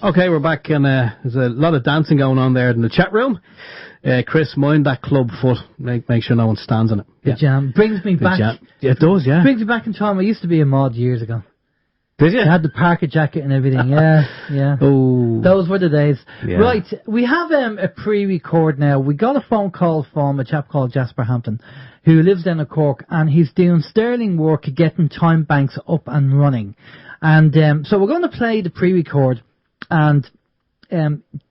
Okay, we're back, and there's a lot of dancing going on there in the chat room. Chris, mind that club foot. Make sure no one stands on it. Yeah. Jam. Brings me back. Jam. Yeah, it does, yeah. Brings me back in time. I used to be a mod years ago. Did you? I had the Parker jacket and everything, yeah. Oh. Those were the days. Yeah. Right, we have a pre-record now. We got a phone call from a chap called Jasper Hampton, who lives down in Cork, and he's doing sterling work getting time banks up and running. And so we're going to play the pre-record, and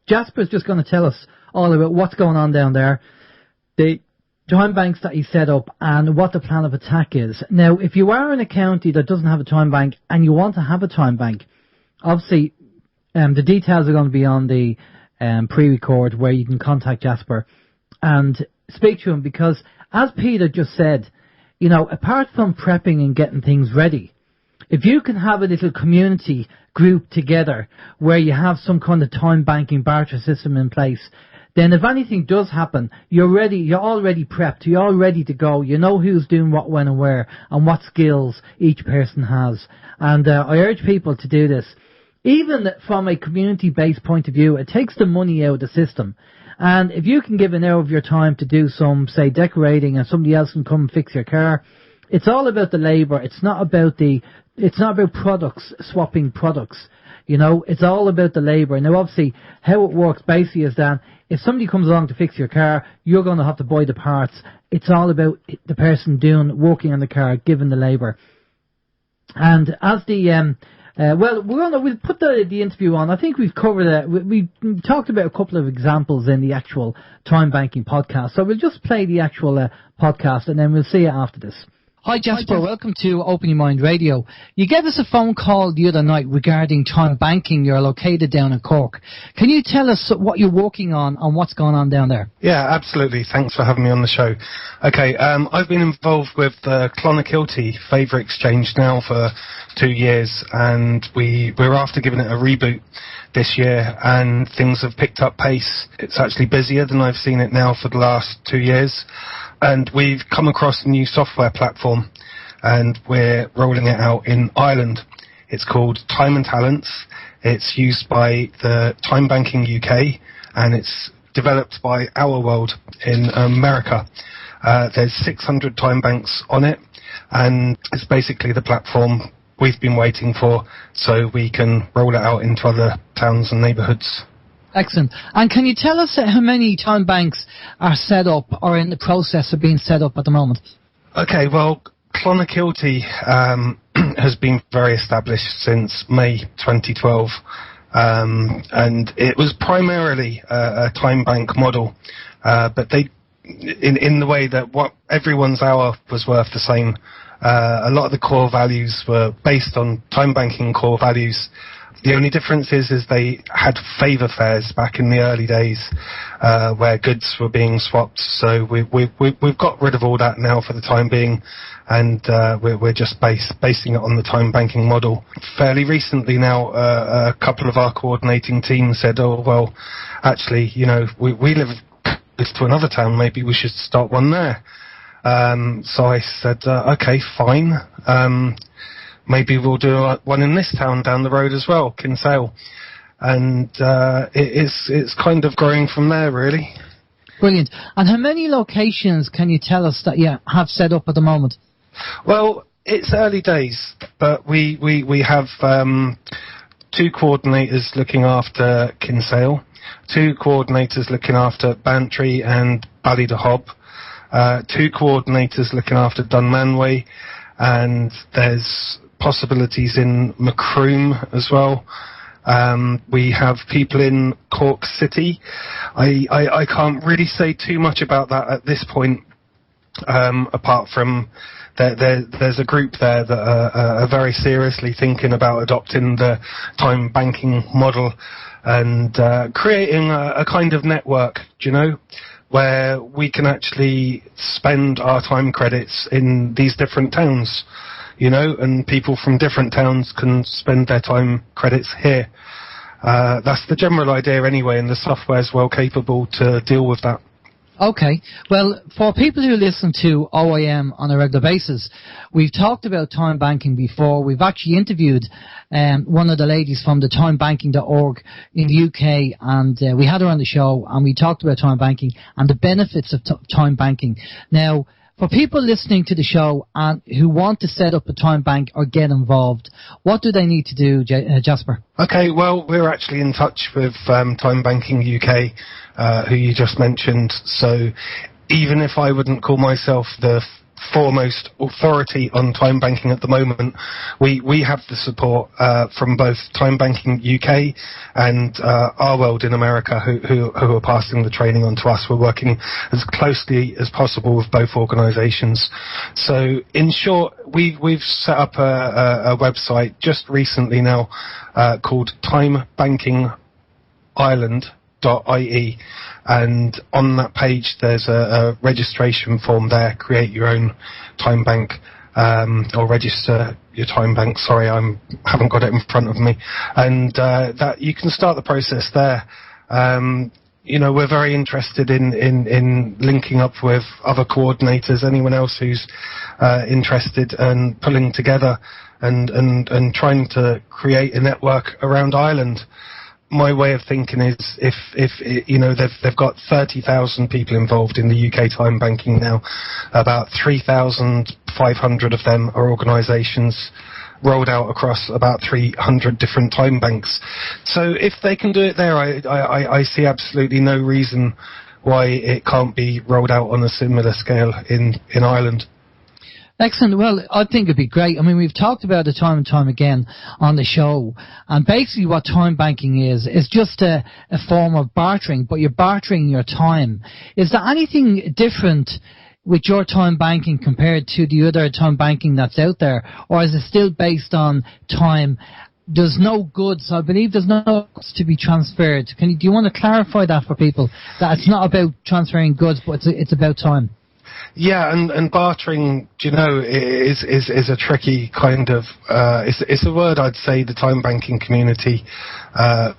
Jasper's just going to tell us all about what's going on down there, the time banks that he set up, and what the plan of attack is. Now, if you are in a county that doesn't have a time bank and you want to have a time bank, obviously the details are going to be on the pre-record where you can contact Jasper and speak to him, because as Peter just said, you know, apart from prepping and getting things ready, if you can have a little community group together where you have some kind of time banking barter system in place, then if anything does happen, you're ready, you're already prepped, you're all ready to go, you know who's doing what, when and where, and what skills each person has. And I urge people to do this. Even from a community-based point of view, it takes the money out of the system. And if you can give an hour of your time to do some, say, decorating, and somebody else can come and fix your car, it's all about the labour. It's not about products, swapping products. You know, it's all about the labour. Now, obviously, how it works basically is that if somebody comes along to fix your car, you're going to have to buy the parts. It's all about the person working on the car, giving the labour. And as the we'll put the interview on. I think we've covered it. We talked about a couple of examples in the actual Time Banking podcast. So we'll just play the actual podcast, and then we'll see you after this. Hi Jasper, welcome to Open Your Mind Radio. You gave us a phone call the other night regarding time banking. You're located down in Cork. Can you tell us what you're working on and what's going on down there? Yeah, absolutely. Thanks for having me on the show. Okay, I've been involved with the Clonakilty Favour exchange now for 2 years, and we're after giving it a reboot this year, and things have picked up pace. It's actually busier than I've seen it now for the last 2 years. And we've come across a new software platform, and we're rolling it out in Ireland. It's called Time and Talents. It's used by the Timebanking UK, and it's developed by Our World in America. There's 600 time banks on it, and it's basically the platform we've been waiting for, so we can roll it out into other towns and neighbourhoods. Excellent. And can you tell us how many time banks are set up or in the process of being set up at the moment? Okay, well, Clonakilty has been very established since May 2012, and it was primarily a time bank model, but they, in the way that what everyone's hour was worth the same. A lot of the core values were based on time banking core values. The only difference is they had favour fares back in the early days, where goods were being swapped. So we've got rid of all that now for the time being, and we're just basing it on the time banking model. Fairly recently now, a couple of our coordinating teams said, "Oh well, actually, you know, we live close to another town. Maybe we should start one there." So I said, "Okay, fine. Maybe we'll do one in this town down the road as well, Kinsale." And it's kind of growing from there, really. Brilliant. And how many locations can you tell us that you have set up at the moment? Well, it's early days, but we have 2 coordinators looking after Kinsale, 2 coordinators looking after Bantry and Ballydehob, 2 coordinators looking after Dunmanway, and there's possibilities in Macroom as well. We have people in Cork City. I can't really say too much about that at this point, apart from there's a group there that are very seriously thinking about adopting the time banking model and creating a kind of network, do you know, where we can actually spend our time credits in these different towns, you know, and people from different towns can spend their time credits here. That's the general idea anyway, and the software's well capable to deal with that. Okay. Well, for people who listen to OYM on a regular basis, we've talked about time banking before. We've actually interviewed one of the ladies from the timebanking.org in the UK, and we had her on the show, and we talked about time banking and the benefits of time banking. Now, for people listening to the show and who want to set up a time bank or get involved, what do they need to do, Jasper? Okay, well, we're actually in touch with Timebanking UK, who you just mentioned. So even if I wouldn't call myself the foremost authority on time banking at the moment, we have the support from both Timebanking UK and Our World in America, who are passing the training on to us. We're working as closely as possible with both organisations. So in short, we've set up a website just recently now called timebankingireland.ie, and on that page there's a registration form there. Create your own time bank, or register your time bank. Sorry, I haven't got it in front of me, and that you can start the process there. We're very interested in linking up with other coordinators, anyone else who's interested, and pulling together and trying to create a network around Ireland. My way of thinking is, if they've got 30,000 people involved in the UK time banking now, about 3,500 of them are organisations rolled out across about 300 different time banks. So if they can do it there, I see absolutely no reason why it can't be rolled out on a similar scale in Ireland. Excellent. Well, I think it'd be great. I mean, we've talked about it time and time again on the show, and basically what time banking is just a form of bartering, but you're bartering your time. Is there anything different with your time banking compared to the other time banking that's out there, or is it still based on time? There's no goods, I believe there's no goods to be transferred. Do you want to clarify that for people, that it's not about transferring goods, but it's about time? Yeah, and bartering, is a tricky kind of, it's a word I'd say the time banking community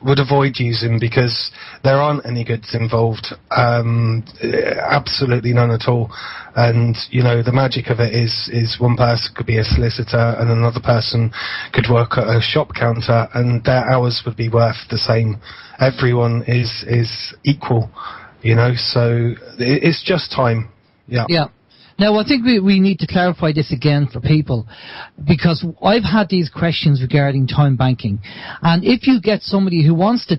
would avoid using, because there aren't any goods involved, absolutely none at all. And, the magic of it is one person could be a solicitor and another person could work at a shop counter, and their hours would be worth the same. Everyone is equal, so it's just time. Yeah. Now, I think we need to clarify this again for people, because I've had these questions regarding time banking. And if you get somebody who wants to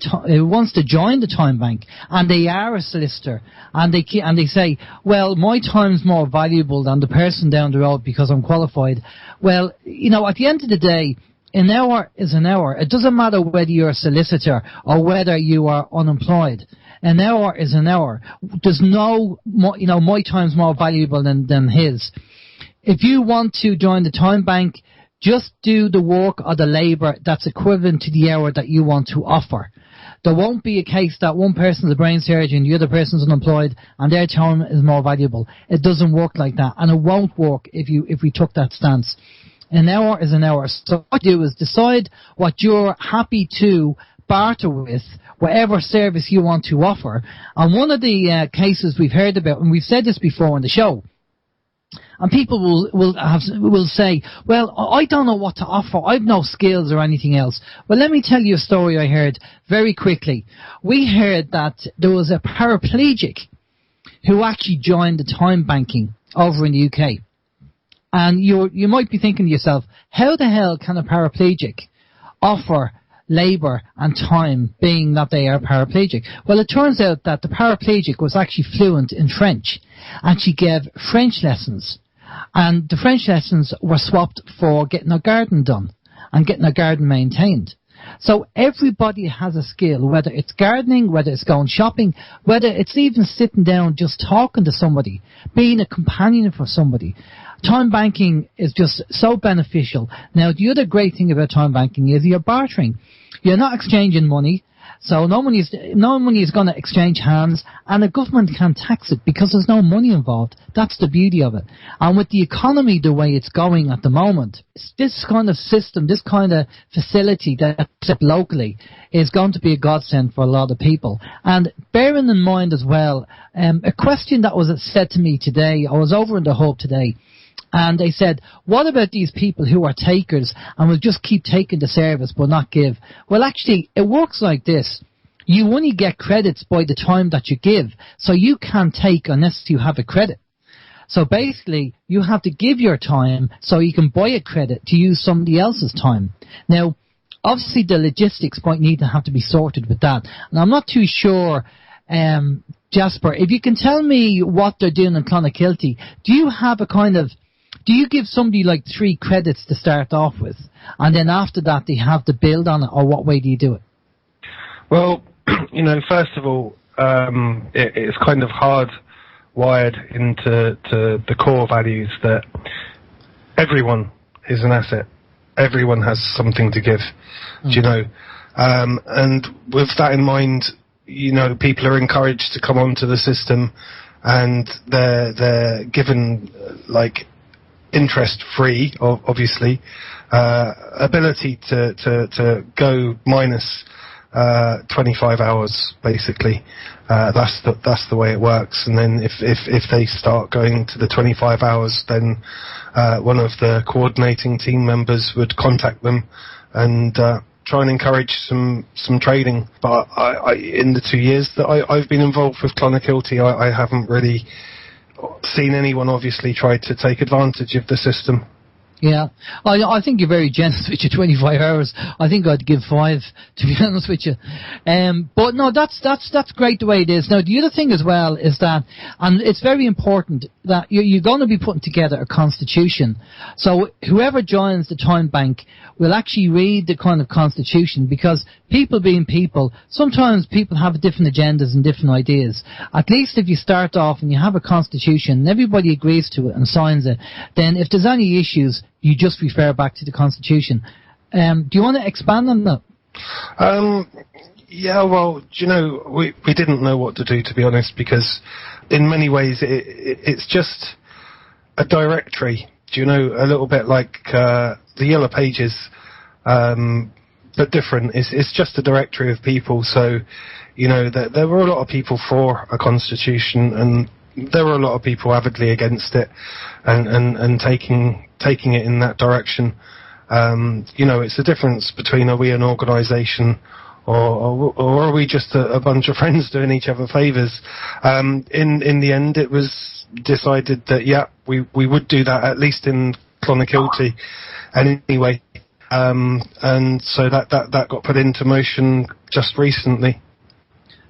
join the time bank, and they are a solicitor, and they say, well, my time's more valuable than the person down the road because I'm qualified. Well, at the end of the day, an hour is an hour. It doesn't matter whether you're a solicitor or whether you are unemployed. An hour is an hour. There's my time's more valuable than his. If you want to join the time bank, just do the work or the labour that's equivalent to the hour that you want to offer. There won't be a case that one person's a brain surgeon, the other person's unemployed, and their time is more valuable. It doesn't work like that, and it won't work if we took that stance. An hour is an hour. So what you do is decide what you're happy to barter with, whatever service you want to offer. And one of the cases we've heard about, and we've said this before on the show, and people will say, well, I don't know what to offer. I've no skills or anything else. Well, let me tell you a story I heard very quickly. We heard that there was a paraplegic who actually joined the time banking over in the UK. And you might be thinking to yourself, how the hell can a paraplegic offer labour and time, being that they are paraplegic? Well, it turns out that the paraplegic was actually fluent in French, and she gave French lessons, and the French lessons were swapped for getting a garden done and getting a garden maintained. So everybody has a skill, whether it's gardening, whether it's going shopping, whether it's even sitting down just talking to somebody, being a companion for somebody. Time banking is just so beneficial. Now, the other great thing about time banking is you're bartering. You're not exchanging money. So no money is going to exchange hands, and the government can't tax it because there's no money involved. That's the beauty of it. And with the economy the way it's going at the moment, this kind of system, this kind of facility that's set locally is going to be a godsend for a lot of people. And bearing in mind as well, a question that was said to me today, I was over in the hub today, and they said, what about these people who are takers and will just keep taking the service but not give? Well, actually, it works like this. You only get credits by the time that you give, so you can't take unless you have a credit. So basically, you have to give your time so you can buy a credit to use somebody else's time. Now, obviously, the logistics might need to have to be sorted with that. And I'm not too sure, Jasper, if you can tell me what they're doing in Clonakilty, do you have a kind of... Do you give somebody like 3 credits to start off with, and then after that they have to build on it, or what way do you do it? Well, first of all, it's kind of hardwired into the core values that everyone is an asset. Everyone has something to give, do you know? And with that in mind, people are encouraged to come onto the system, and they're given, interest-free, obviously, ability to go minus 25 hours, basically. That's the way it works. And then if they start going to the 25 hours, then one of the coordinating team members would contact them and try and encourage some trading. But I in the 2 years that I've been involved with Clonakilty, I haven't really seen anyone obviously try to take advantage of the system. Yeah, I think you're very generous with your 25 hours. I think I'd give 5, to be honest with you. But no, that's great the way it is. Now, the other thing as well is that, and it's very important, that you're going to be putting together a constitution. So whoever joins the Time Bank will actually read the kind of constitution, because people being people, sometimes people have different agendas and different ideas. At least if you start off and you have a constitution and everybody agrees to it and signs it, then if there's any issues, you just refer back to the constitution. Do you want to expand on that? Yeah, well, we didn't know what to do, to be honest, because in many ways it's just a directory. A little bit like the Yellow Pages, but different. It's just a directory of people. So, there were a lot of people for a constitution, and there were a lot of people avidly against it, and taking it in that direction. It's the difference between, are we an organisation or are we just a bunch of friends doing each other favours? In the end, it was decided that, yeah, we would do that, at least in Clonakilty anyway. And so that got put into motion just recently.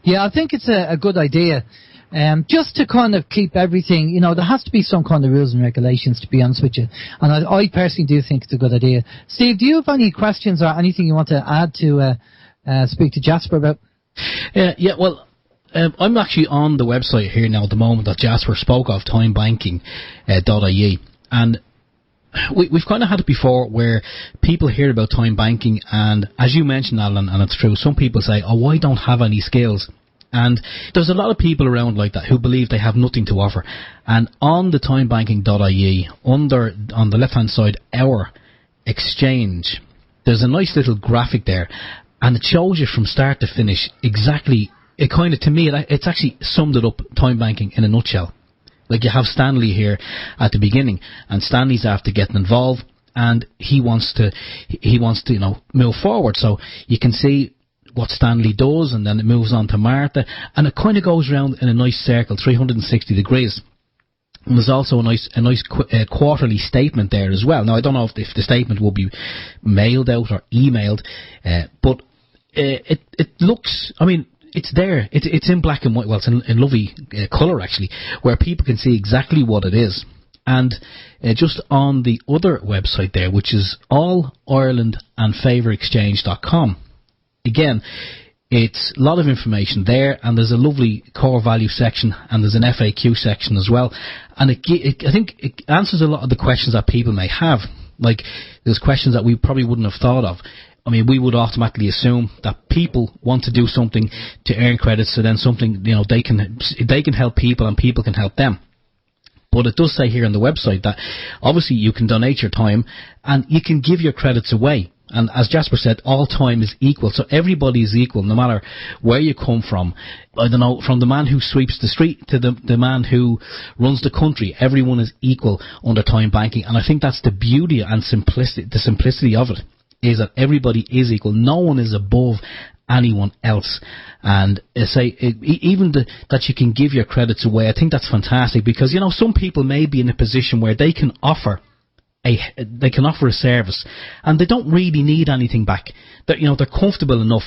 Yeah, I think it's a good idea. Just to kind of keep everything, there has to be some kind of rules and regulations, to be honest with you. And I personally do think it's a good idea. Steve, do you have any questions or anything you want to add to speak to Jasper about? Yeah, well, I'm actually on the website here now at the moment that Jasper spoke of, timebanking.ie. And we've kind of had it before where people hear about time banking, and as you mentioned, Alan, and it's true, some people say, oh, I don't have any skills. And there's a lot of people around like that who believe they have nothing to offer. And on the timebanking.ie, on the left-hand side, our exchange, there's a nice little graphic there, and it shows you from start to finish exactly, to me, it's actually summed it up, time banking in a nutshell. Like, you have Stanley here at the beginning, and Stanley's after getting involved, and he wants to move forward. So you can see what Stanley does, and then it moves on to Martha, and it kind of goes around in a nice circle, 360 degrees. And there's also a nice quarterly statement there as well. Now, I don't know if the statement will be mailed out or emailed, but it looks, it's there. It's in black and white. Well, it's in lovely colour, actually, where people can see exactly what it is. And just on the other website there, which is All Ireland and FavourExchange.com, again, it's a lot of information there, and there's a lovely core value section, and there's an FAQ section as well. And I think it answers a lot of the questions that people may have. Like, there's questions that we probably wouldn't have thought of. I mean, we would automatically assume that people want to do something to earn credits, so then something, they can help people and people can help them. But it does say here on the website that obviously you can donate your time and you can give your credits away. And as Jasper said, all time is equal. So everybody is equal, no matter where you come from. I don't know, from the man who sweeps the street to the man who runs the country. Everyone is equal under time banking. And I think that's the beauty and the simplicity of it, is that everybody is equal. No one is above anyone else. And even that you can give your credits away, I think that's fantastic, because some people may be in a position where they can offer a service and they don't really need anything back. They're comfortable enough,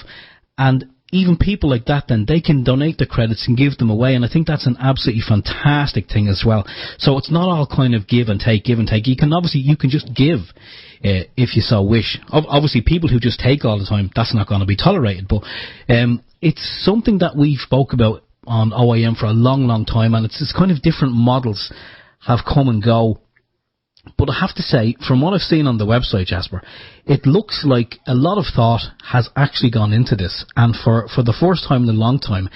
and even people like that, then they can donate the credits and give them away, and I think that's an absolutely fantastic thing as well. So it's not all kind of give and take. You can just give if you so wish. Obviously, people who just take all the time, that's not going to be tolerated, but it's something that we spoke about on OYM for a long, long time, and it's kind of different models have come and go. But I have to say, from what I've seen on the website, Jasper, it looks like a lot of thought has actually gone into this. And for the first time in a long time,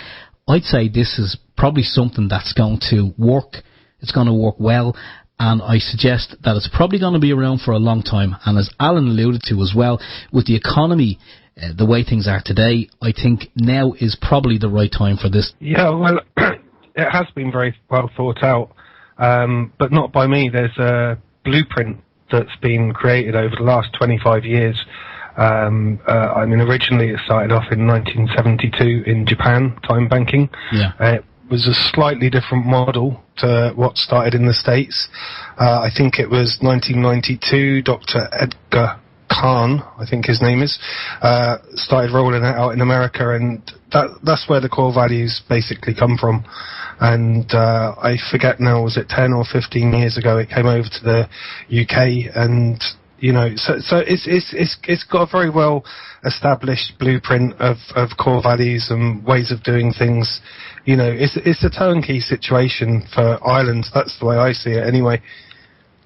I'd say this is probably something that's going to work. It's going to work well. And I suggest that it's probably going to be around for a long time. And as Alan alluded to as well, with the economy, the way things are today, I think now is probably the right time for this. Yeah, well, it has been very well thought out, but not by me. There's a blueprint that's been created over the last 25 years. Originally it started off in 1972 in Japan, time banking. Yeah. It was a slightly different model to what started in the States. I think it was 1992, Dr. Edgar Khan, I think his name is, started rolling it out in America, and that's where the core values basically come from. And I forget now, was it 10 or 15 years ago it came over to the UK, and so it's got a very well established blueprint of core values and ways of doing things. It's a turnkey situation for Ireland. That's the way I see it anyway.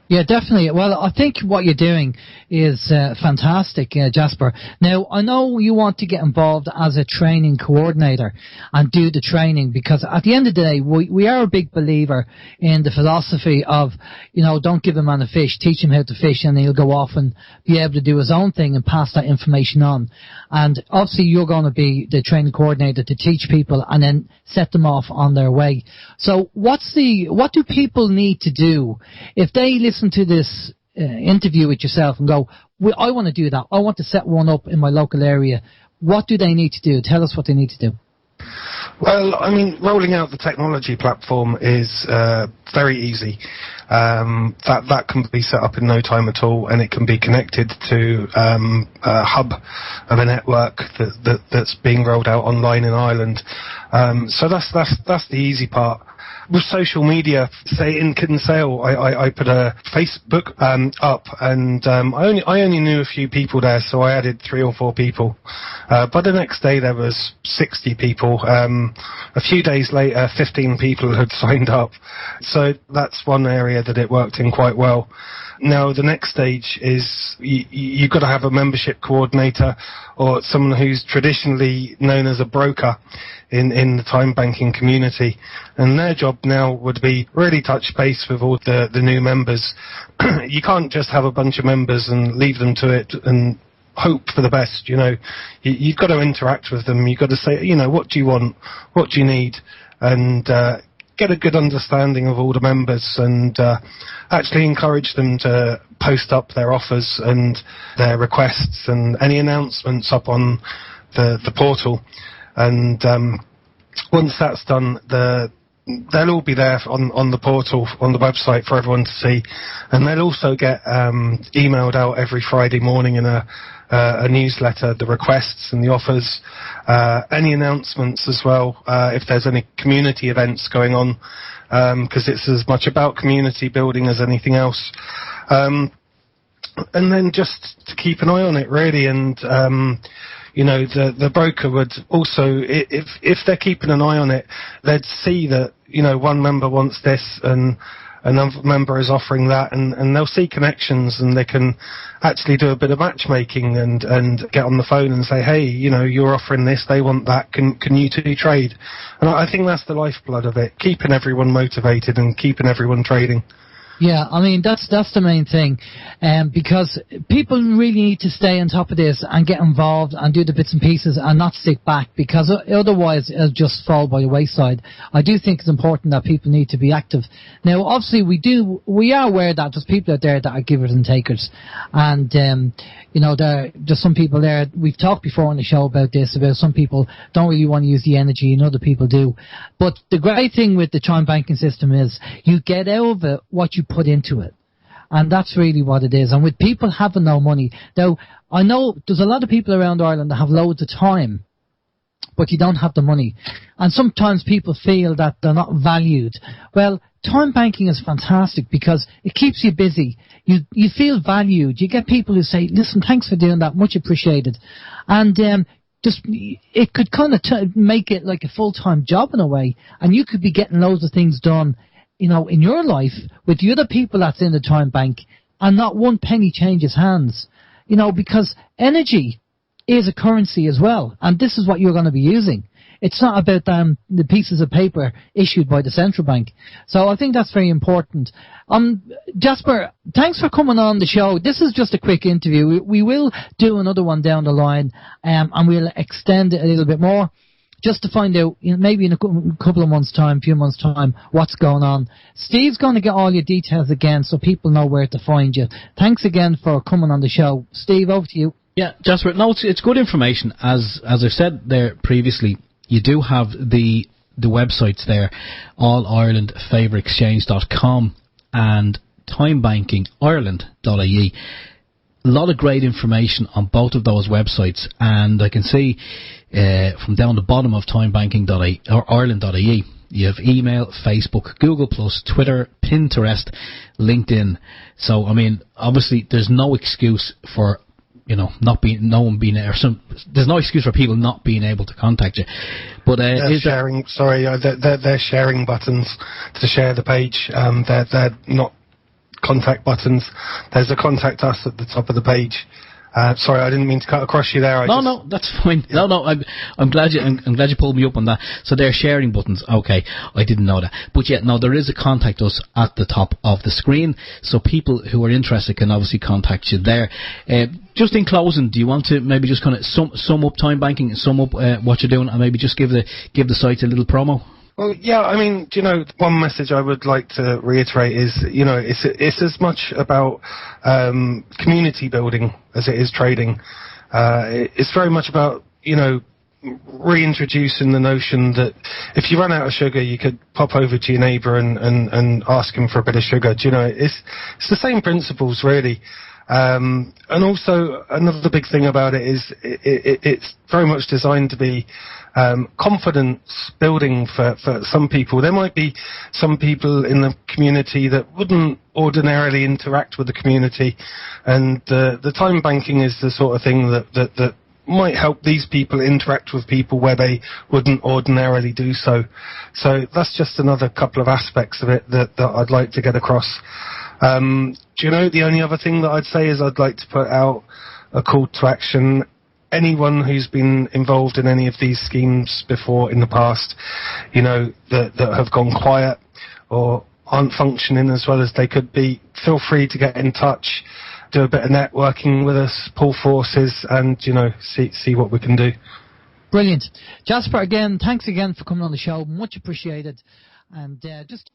Yeah, definitely. Well, I think what you're doing is fantastic, Jasper. Now, I know you want to get involved as a training coordinator and do the training, because at the end of the day, we are a big believer in the philosophy of, don't give a man a fish, teach him how to fish, and he'll go off and be able to do his own thing and pass that information on. And obviously, you're going to be the training coordinator to teach people and then set them off on their way. So what do people need to do if they listen to this interview with yourself and go, I want to do that, I want to set one up in my local area? What do they need to do? Tell us what they need to do. Well, rolling out the technology platform is very easy. That can be set up in no time at all, and it can be connected to a hub of a network that's being rolled out online in Ireland. So that's the easy part. With social media, say in Kinsale, I put a Facebook up, and I only knew a few people there, so I added 3 or 4 people. By the next day, there was 60 people. A few days later, 15 people had signed up. So that's one area that it worked in quite well. Now, the next stage is you've got to have a membership coordinator, or someone who's traditionally known as a broker in the time banking community. And their job now would be really touch base with all the new members. You can't just have a bunch of members and leave them to it and hope for the best. You've got to interact with them. You've got to say, what do you want? What do you need? And get a good understanding of all the members, and actually encourage them to post up their offers and their requests and any announcements up on the portal. And once that's done, they'll all be there on the portal, on the website for everyone to see, and they'll also get emailed out every Friday morning in a newsletter, the requests and the offers, any announcements as well, if there's any community events going on, because it's as much about community building as anything else. And then just to keep an eye on it, really, and the broker would also, if they're keeping an eye on it, they'd see that, one member wants this, and another member is offering that, and they'll see connections, and they can actually do a bit of matchmaking and get on the phone and say, hey, you know, you're offering this, they want that, can you two trade? And I think that's the lifeblood of it, keeping everyone motivated and keeping everyone trading. Yeah, I mean, that's the main thing, because people really need to stay on top of this and get involved and do the bits and pieces and not stick back, because otherwise it'll just fall by the wayside. I do think it's important that people need to be active. Now, obviously, we are aware that there's people out there that are givers and takers, and you know, there's some people there. We've talked before on the show about this, about some people don't really want to use the energy and other people do. But the great thing with the time banking system is you get out of it what you put into it. And that's really what it is. And with people having no money, now, I know there's a lot of people around Ireland that have loads of time, but you don't have the money. And sometimes people feel that they're not valued. Well, time banking is fantastic because it keeps you busy. You feel valued. You get people who say, listen, thanks for doing that, much appreciated. And just it could kind of make it like a full-time job in a way, and you could be getting loads of things done, you know, in your life with the other people that's in the time bank, and not one penny changes hands. You know, because energy is a currency as well, and this is what you're going to be using. It's not about the pieces of paper issued by the central bank. So I think that's very important. Jasper, thanks for coming on the show. This is just a quick interview. We will do another one down the line, and we'll extend it a little bit more, just to find out, you know, maybe in a couple of months' time, few months' time, what's going on. Steve's going to get all your details again so people know where to find you. Thanks again for coming on the show. Steve, over to you. Yeah, Jasper, no, it's good information. As I've said there previously, you do have the websites there, allirelandfavourexchange.com and timbankingireland.ie. A lot of great information on both of those websites, and I can see from down the bottom of timebanking.ie or ireland.ie, you have email, Facebook, Google+, Twitter, Pinterest, LinkedIn. So, I mean, obviously, there's no excuse for, you know, there's no excuse for people not being able to contact you. But they're sharing buttons to share the page. They're not contact buttons. There's a contact us at the top of the page. Sorry, I didn't mean to cut across you there. No, that's fine. Yeah. No, I'm glad you pulled me up on that. So they're sharing buttons. Okay, I didn't know that. But yeah, no, there is a contact us at the top of the screen, so people who are interested can obviously contact you there. Just in closing, do you want to maybe just kind of sum up time banking and sum up what you're doing, and maybe just give the site a little promo? Well, yeah, I mean, you know, one message I would like to reiterate is, you know, it's as much about community building as it is trading. It's very much about, you know, reintroducing the notion that if you run out of sugar, you could pop over to your neighbour and ask him for a bit of sugar. Do you know, it's the same principles, really. And also, another big thing about it is it's very much designed to be confidence building for some people. There might be some people in the community that wouldn't ordinarily interact with the community, and the time banking is the sort of thing that might help these people interact with people where they wouldn't ordinarily do so. So that's just another couple of aspects of it that I'd like to get across. Do you know, the only other thing that I'd say is I'd like to put out a call to action. Anyone who's been involved in any of these schemes before in the past, you know, that have gone quiet or aren't functioning as well as they could be, feel free to get in touch, do a bit of networking with us, pull forces, and, you know, see what we can do. Brilliant. Jasper, again, thanks again for coming on the show. Much appreciated. And just...